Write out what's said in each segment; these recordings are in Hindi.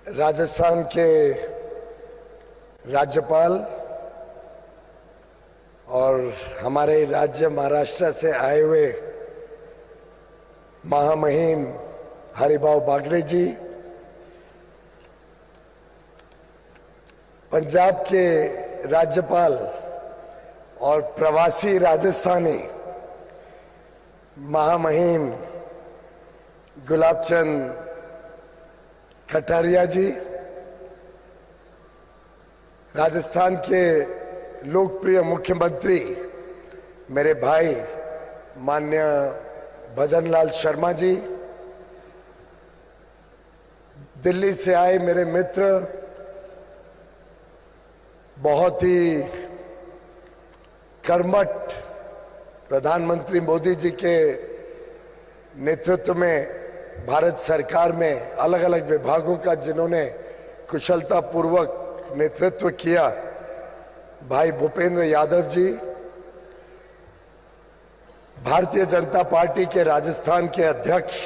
राजस्थान के राज्यपाल और हमारे राज्य महाराष्ट्र से आए हुए महामहिम हरिभाऊ बागड़े जी, पंजाब के राज्यपाल और प्रवासी राजस्थानी महामहिम गुलाबचंद कटारिया जी, राजस्थान के लोकप्रिय मुख्यमंत्री मेरे भाई माननीय भजनलाल शर्मा जी, दिल्ली से आए मेरे मित्र, बहुत ही कर्मठ प्रधानमंत्री मोदी जी के नेतृत्व में भारत सरकार में अलग अलग विभागों का जिन्होंने कुशलता पूर्वक नेतृत्व किया, भाई भूपेंद्र यादव जी, भारतीय जनता पार्टी के राजस्थान के अध्यक्ष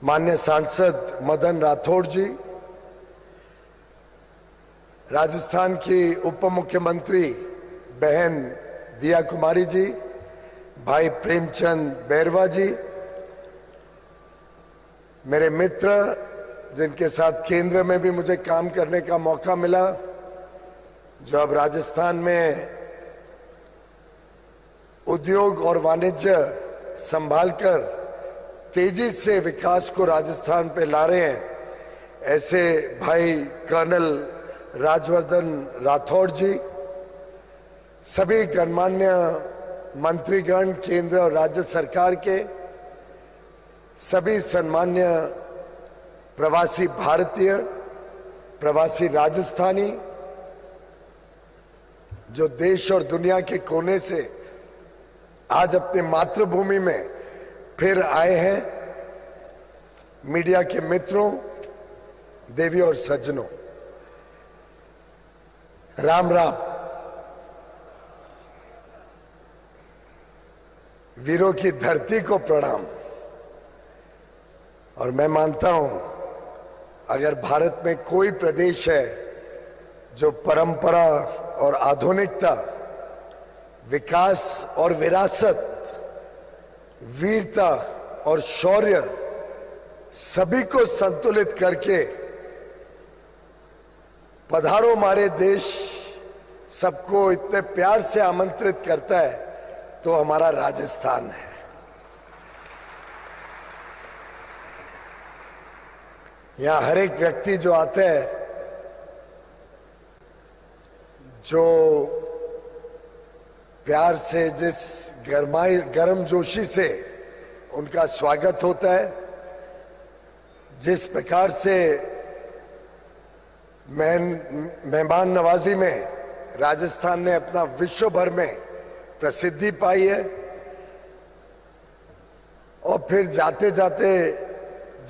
माननीय सांसद मदन राठौड़ जी, राजस्थान की उप मुख्यमंत्री बहन दिया कुमारी जी, भाई प्रेमचंद बैरवा जी, मेरे मित्र जिनके साथ केंद्र में भी मुझे काम करने का मौका मिला, जो अब राजस्थान में उद्योग और वाणिज्य संभालकर तेजी से विकास को राजस्थान पे ला रहे हैं, ऐसे भाई कर्नल राजवर्धन राठौड़ जी, सभी गणमान्य मंत्रीगण केंद्र और राज्य सरकार के, सभी सम्मान्य प्रवासी भारतीय, प्रवासी राजस्थानी जो देश और दुनिया के कोने से आज अपने मातृभूमि में फिर आए हैं, मीडिया के मित्रों, देवी और सज्जनों, राम राम। वीरों की धरती को प्रणाम। और मैं मानता हूं, अगर भारत में कोई प्रदेश है जो परंपरा और आधुनिकता, विकास और विरासत, वीरता और शौर्य सभी को संतुलित करके पधारो मारे देश सबको इतने प्यार से आमंत्रित करता है, तो हमारा राजस्थान है। यहां हर एक व्यक्ति जो आता है, जो प्यार से, जिस गर्मजोशी से उनका स्वागत होता है, जिस प्रकार से मेहमान नवाजी में राजस्थान ने अपना विश्व भर में प्रसिद्धि पाई है, और फिर जाते जाते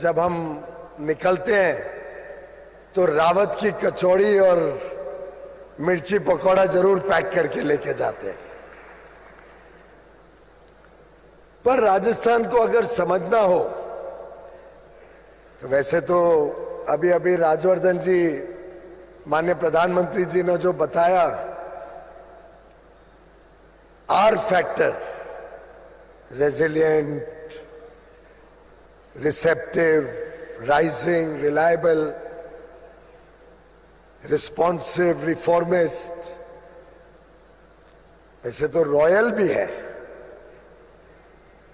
जब हम निकलते हैं तो रावत की कचौड़ी और मिर्ची पकौड़ा जरूर पैक करके लेके जाते हैं। पर राजस्थान को अगर समझना हो तो वैसे तो अभी अभी राजवर्धन जी, माननीय प्रधानमंत्री जी ने जो बताया, R factor, resilient, receptive, rising, reliable, responsive, reformist, वैसे तो रॉयल भी है।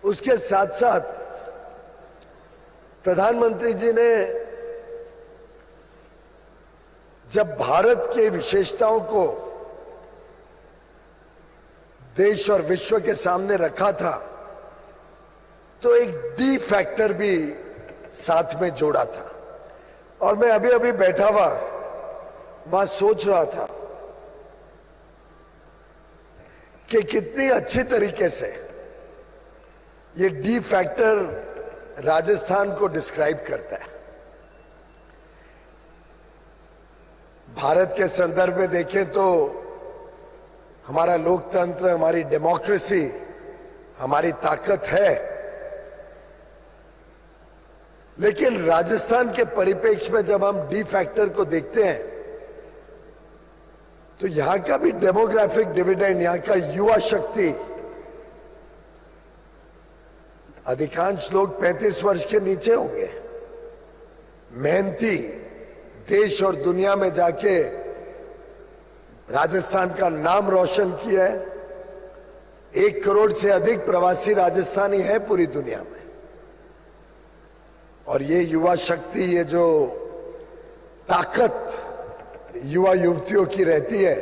उसके साथ साथ प्रधानमंत्री जी ने जब भारत के विशेषताओं को देश और विश्व के सामने रखा था, तो एक डी फैक्टर भी साथ में जोड़ा था। और मैं अभी अभी बैठा हुआ वहां सोच रहा था कि कितनी अच्छी तरीके से ये डी फैक्टर राजस्थान को डिस्क्राइब करता है। भारत के संदर्भ में देखें तो हमारा लोकतंत्र, हमारी डेमोक्रेसी हमारी ताकत है, लेकिन राजस्थान के परिप्रेक्ष्य में जब हम डी फैक्टर को देखते हैं तो यहां का भी डेमोग्राफिक डिविडेंड, यहां का युवा शक्ति, अधिकांश लोग 35 वर्ष के नीचे होंगे, मेहनती, देश और दुनिया में जाके राजस्थान का नाम रोशन किया है। 1 करोड़ से अधिक प्रवासी राजस्थानी है पूरी दुनिया में। और ये युवा शक्ति, ये जो ताकत युवा युवतियों की रहती है,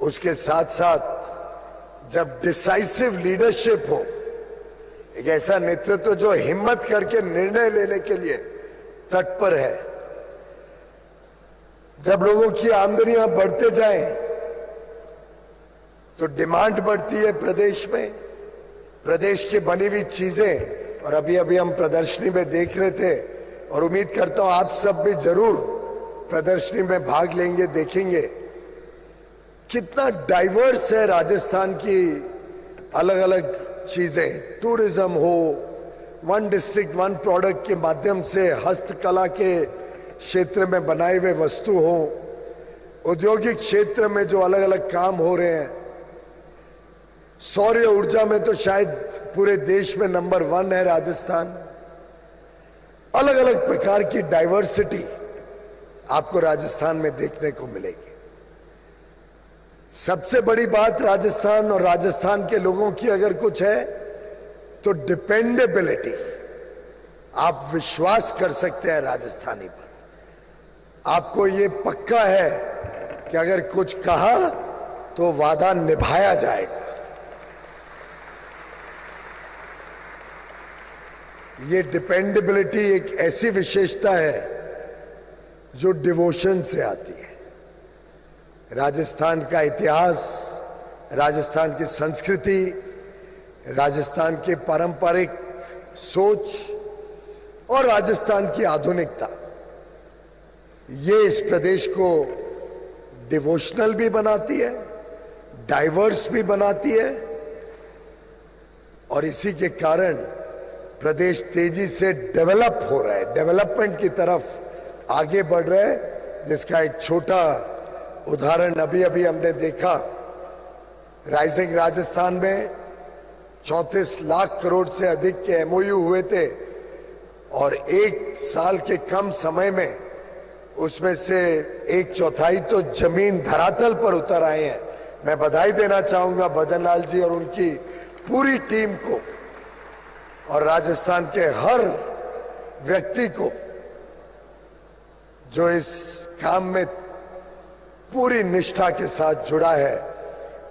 उसके साथ साथ जब डिसाइसिव लीडरशिप हो, एक ऐसा नेतृत्व जो हिम्मत करके निर्णय लेने के लिए तत्पर है, जब लोगों की आमदनियां बढ़ते जाएं तो डिमांड बढ़ती है प्रदेश में, प्रदेश की बनी हुई चीजें। और अभी अभी हम प्रदर्शनी में देख रहे थे और उम्मीद करता हूं आप सब भी जरूर प्रदर्शनी में भाग लेंगे, देखेंगे कितना डाइवर्स है राजस्थान की अलग अलग चीजें। टूरिज्म हो, वन डिस्ट्रिक्ट वन प्रोडक्ट के माध्यम से हस्तकला के क्षेत्र में बनाए हुए वस्तु हो, औद्योगिक क्षेत्र में जो अलग अलग काम हो रहे हैं, सौर ऊर्जा में तो शायद पूरे देश में नंबर 1 है राजस्थान। अलग अलग प्रकार की डाइवर्सिटी आपको राजस्थान में देखने को मिलेगी। सबसे बड़ी बात राजस्थान और राजस्थान के लोगों की अगर कुछ है तो डिपेंडेबिलिटी। आप विश्वास कर सकते हैं राजस्थानी पर, आपको ये पक्का है कि अगर कुछ कहा तो वादा निभाया जाएगा। ये डिपेंडेबिलिटी एक ऐसी विशेषता है जो डिवोशन से आती है। राजस्थान का इतिहास, राजस्थान की संस्कृति, राजस्थान की पारंपरिक सोच और राजस्थान की आधुनिकता, ये इस प्रदेश को डिवोशनल भी बनाती है, डाइवर्स भी बनाती है। और इसी के कारण प्रदेश तेजी से डेवलप हो रहा है, डेवलपमेंट की तरफ आगे बढ़ रहा है। जिसका एक छोटा उदाहरण अभी अभी हमने देखा, राइजिंग राजस्थान में 34 लाख करोड़ से अधिक के एमओयू हुए थे और 1 साल के कम समय में उसमें से 1/4 तो जमीन धरातल पर उतर आए हैं। मैं बधाई देना चाहूंगा भजन लाल जी और उनकी पूरी टीम को और राजस्थान के हर व्यक्ति को जो इस काम में पूरी निष्ठा के साथ जुड़ा है।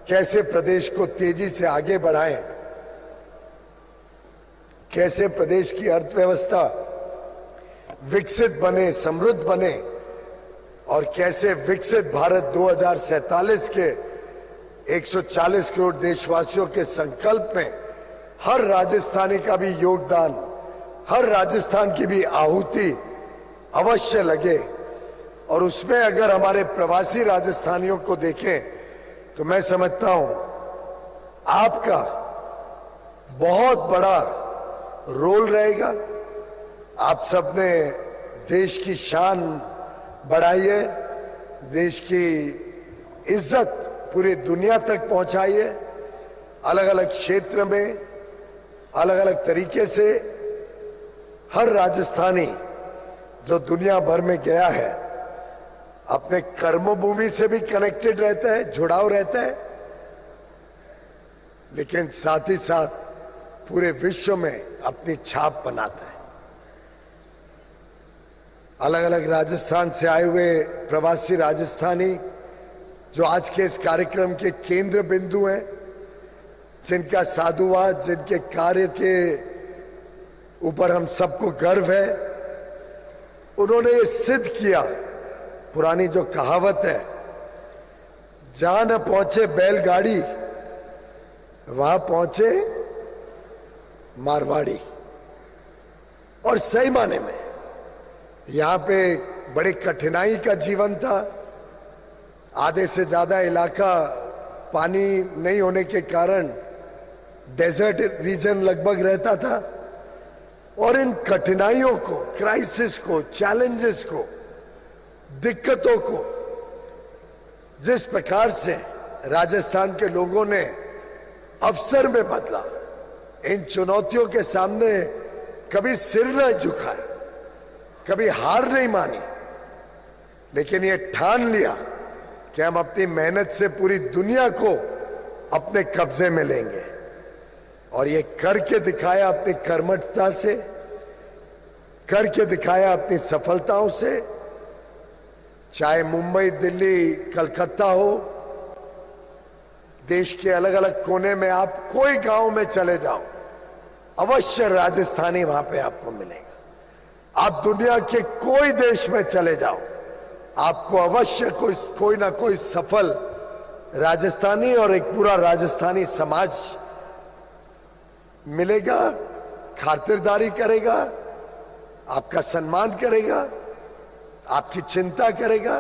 कैसे प्रदेश को तेजी से आगे बढ़ाएं, कैसे प्रदेश की अर्थव्यवस्था विकसित बने, समृद्ध बने और कैसे विकसित भारत 2047 के 140 करोड़ देशवासियों के संकल्प में हर राजस्थानी का भी योगदान, हर राजस्थान की भी आहुति अवश्य लगे। और उसमें अगर हमारे प्रवासी राजस्थानियों को देखें तो मैं समझता हूं आपका बहुत बड़ा रोल रहेगा। आप सबने देश की शान बढ़ाई है, देश की इज्जत पूरी दुनिया तक पहुंचाई है। अलग अलग क्षेत्र में अलग अलग तरीके से हर राजस्थानी जो दुनिया भर में गया है अपने कर्मभूमि से भी कनेक्टेड रहता है, जुड़ाव रहता है, लेकिन साथ ही साथ पूरे विश्व में अपनी छाप बनाता है। अलग अलग राजस्थान से आए हुए प्रवासी राजस्थानी जो आज के इस कार्यक्रम के केंद्र बिंदु हैं, जिनका साधुवाद, जिनके कार्य के ऊपर हम सबको गर्व है, उन्होंने ये सिद्ध किया। पुरानी जो कहावत है, जहां न पहुंचे बैलगाड़ी वहां पहुंचे मारवाड़ी। और सही माने में यहां पे बड़ी कठिनाई का जीवन था। आधे से ज्यादा इलाका पानी नहीं होने के कारण डेजर्ट रीजन लगभग रहता था। और इन कठिनाइयों को, क्राइसिस को, चैलेंजेस को, दिक्कतों को जिस प्रकार से राजस्थान के लोगों ने अवसर में बदला, इन चुनौतियों के सामने कभी सिर न झुकाया, कभी हार नहीं मानी, लेकिन ये ठान लिया कि हम अपनी मेहनत से पूरी दुनिया को अपने कब्जे में लेंगे। और ये करके दिखाया अपनी कर्मठता से, करके दिखाया अपनी सफलताओं से। चाहे मुंबई, दिल्ली, कलकत्ता हो, देश के अलग अलग कोने में आप कोई गांव में चले जाओ, अवश्य राजस्थानी वहां पे आपको मिलेगा। आप दुनिया के कोई देश में चले जाओ, आपको अवश्य कोई ना कोई सफल राजस्थानी और एक पूरा राजस्थानी समाज मिलेगा, खातिरदारी करेगा, आपका सम्मान करेगा, आपकी चिंता करेगा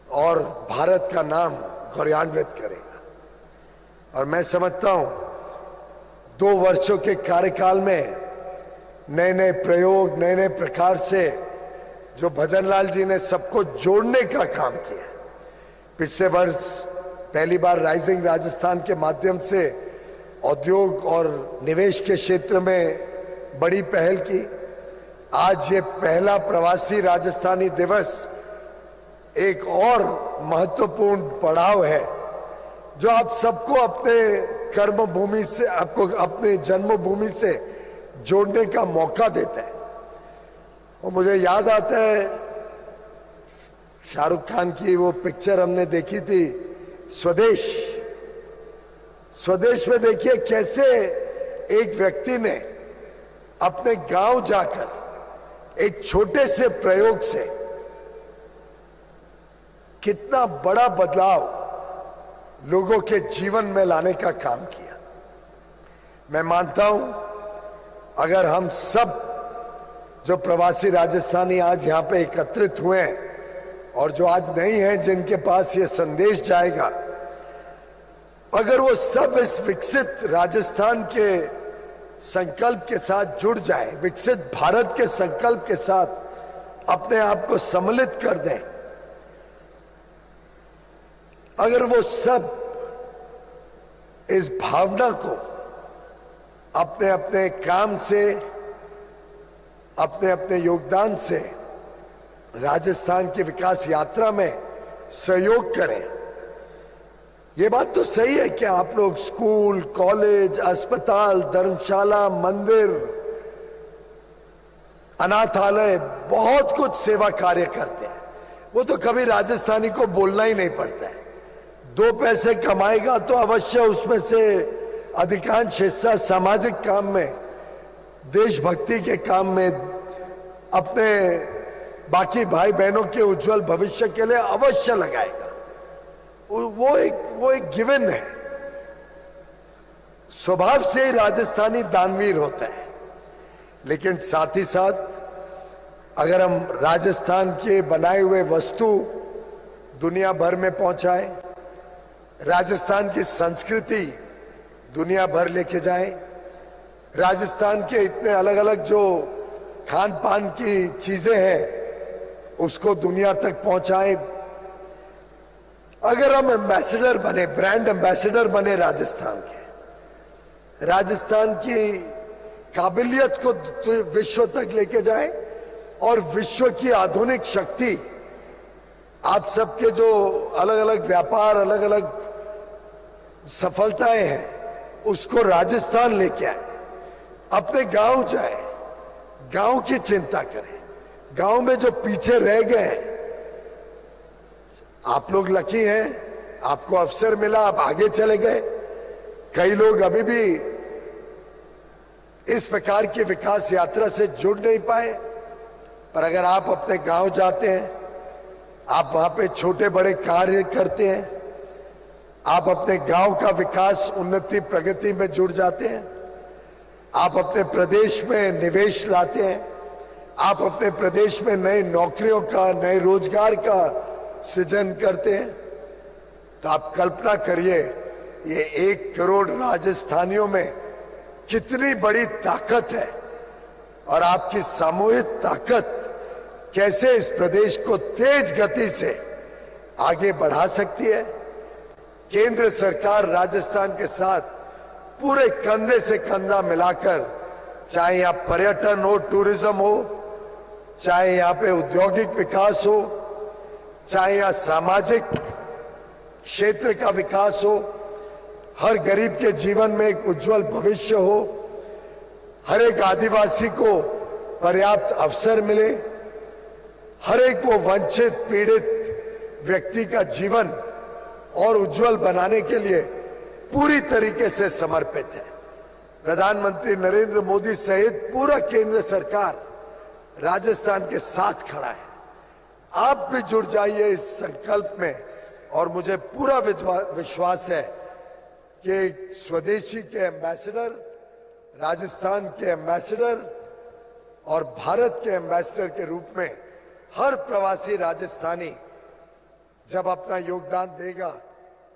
और भारत का नाम गौरवान्वित करेगा। और मैं समझता हूं 2 वर्षों के कार्यकाल में नए नए प्रयोग, नए नए प्रकार से जो भजनलाल जी ने सबको जोड़ने का काम किया। पिछले वर्ष पहली बार राइजिंग राजस्थान के माध्यम से उद्योग और निवेश के क्षेत्र में बड़ी पहल की। आज ये पहला प्रवासी राजस्थानी दिवस एक और महत्वपूर्ण पड़ाव है जो आप सबको अपने कर्म भूमि से, आपको अपने जन्मभूमि से जोड़ने का मौका देता है। और मुझे याद आता है शाहरुख खान की वो पिक्चर हमने देखी थी स्वदेश। स्वदेश में देखिए कैसे एक व्यक्ति ने अपने गांव जाकर एक छोटे से प्रयोग से कितना बड़ा बदलाव लोगों के जीवन में लाने का काम किया। मैं मानता हूं अगर हम सब जो प्रवासी राजस्थानी आज यहां पे एकत्रित हुए हैं और जो आज नहीं हैं, जिनके पास ये संदेश जाएगा, अगर वो सब इस विकसित राजस्थान के संकल्प के साथ जुड़ जाए, विकसित भारत के संकल्प के साथ अपने आप को सम्मिलित कर दें, अगर वो सब इस भावना को अपने अपने काम से, अपने अपने योगदान से राजस्थान की विकास यात्रा में सहयोग करें। ये बात तो सही है कि आप लोग स्कूल, कॉलेज, अस्पताल, धर्मशाला, मंदिर, अनाथालय, बहुत कुछ सेवा कार्य करते हैं। वो तो कभी राजस्थानी को बोलना ही नहीं पड़ता है। 2 पैसे कमाएगा तो अवश्य उसमें से अधिकांश हिस्सा सामाजिक काम में, देशभक्ति के काम में, अपने बाकी भाई बहनों के उज्जवल भविष्य के लिए अवश्य लगाएगा। वो एक गिवन है। स्वभाव से ही राजस्थानी दानवीर होता है। लेकिन साथ ही साथ अगर हम राजस्थान के बनाए हुए वस्तु दुनिया भर में पहुंचाएं, राजस्थान की संस्कृति दुनिया भर लेके जाएं, राजस्थान के इतने अलग अलग जो खान पान की चीजें हैं उसको दुनिया तक पहुंचाएं, अगर हम एम्बेसडर बने, ब्रांड एम्बेसडर बने राजस्थान के, राजस्थान की काबिलियत को विश्व तक लेके जाएं और विश्व की आधुनिक शक्ति, आप सबके जो अलग अलग व्यापार, अलग अलग सफलताएं हैं, उसको राजस्थान लेके आए, अपने गांव जाए, गांव की चिंता करें। गांव में जो पीछे रह गए हैं, आप लोग लकी हैं, आपको अवसर मिला, आप आगे चले गए। कई लोग अभी भी इस प्रकार की विकास यात्रा से जुड़ नहीं पाए, पर अगर आप अपने गांव जाते हैं, आप वहां पे छोटे बड़े कार्य करते हैं, आप अपने गांव का विकास, उन्नति, प्रगति में जुड़ जाते हैं, आप अपने प्रदेश में निवेश लाते हैं, आप अपने प्रदेश में नई नौकरियों का, नए रोजगार का सृजन करते हैं, तो आप कल्पना करिए ये 1 करोड़ राजस्थानियों में कितनी बड़ी ताकत है और आपकी सामूहिक ताकत कैसे इस प्रदेश को तेज गति से आगे बढ़ा सकती है। केंद्र सरकार राजस्थान के साथ पूरे कंधे से कंधा मिलाकर, चाहे यहां पर्यटन हो, टूरिज्म हो, चाहे यहां पे औद्योगिक विकास हो, चाहे यहां सामाजिक क्षेत्र का विकास हो, हर गरीब के जीवन में एक उज्जवल भविष्य हो, हर एक आदिवासी को पर्याप्त अवसर मिले, हर एक को वंचित पीड़ित व्यक्ति का जीवन और उज्जवल बनाने के लिए पूरी तरीके से समर्पित है। प्रधानमंत्री नरेंद्र मोदी सहित पूरा केंद्र सरकार राजस्थान के साथ खड़ा है। आप भी जुड़ जाइए इस संकल्प में और मुझे पूरा विश्वास है कि स्वदेशी के एम्बेसडर, राजस्थान के एम्बेसडर और भारत के एम्बेसडर के रूप में हर प्रवासी राजस्थानी जब अपना योगदान देगा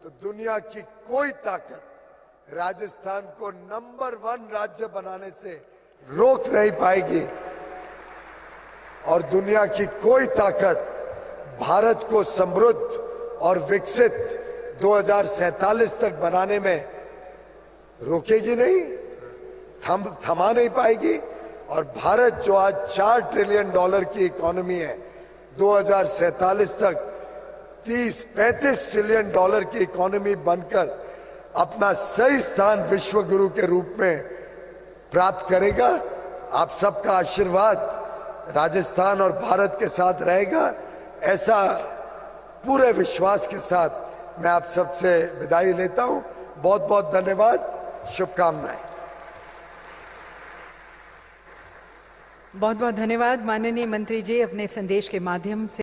तो दुनिया की कोई ताकत राजस्थान को नंबर 1 राज्य बनाने से रोक नहीं पाएगी और दुनिया की कोई ताकत भारत को समृद्ध और विकसित 2047 तक बनाने में रोकेगी नहीं, थमा नहीं पाएगी। और भारत जो आज $4 ट्रिलियन की इकोनॉमी है, 2047 तक 30-35 ट्रिलियन की इकोनॉमी बनकर अपना सही स्थान विश्व गुरु के रूप में प्राप्त करेगा। आप सबका आशीर्वाद राजस्थान और भारत के साथ रहेगा, ऐसा पूरे विश्वास के साथ मैं आप सबसे विदाई लेता हूं। बहुत बहुत धन्यवाद, शुभकामनाएं। बहुत बहुत धन्यवाद माननीय मंत्री जी, अपने संदेश के माध्यम से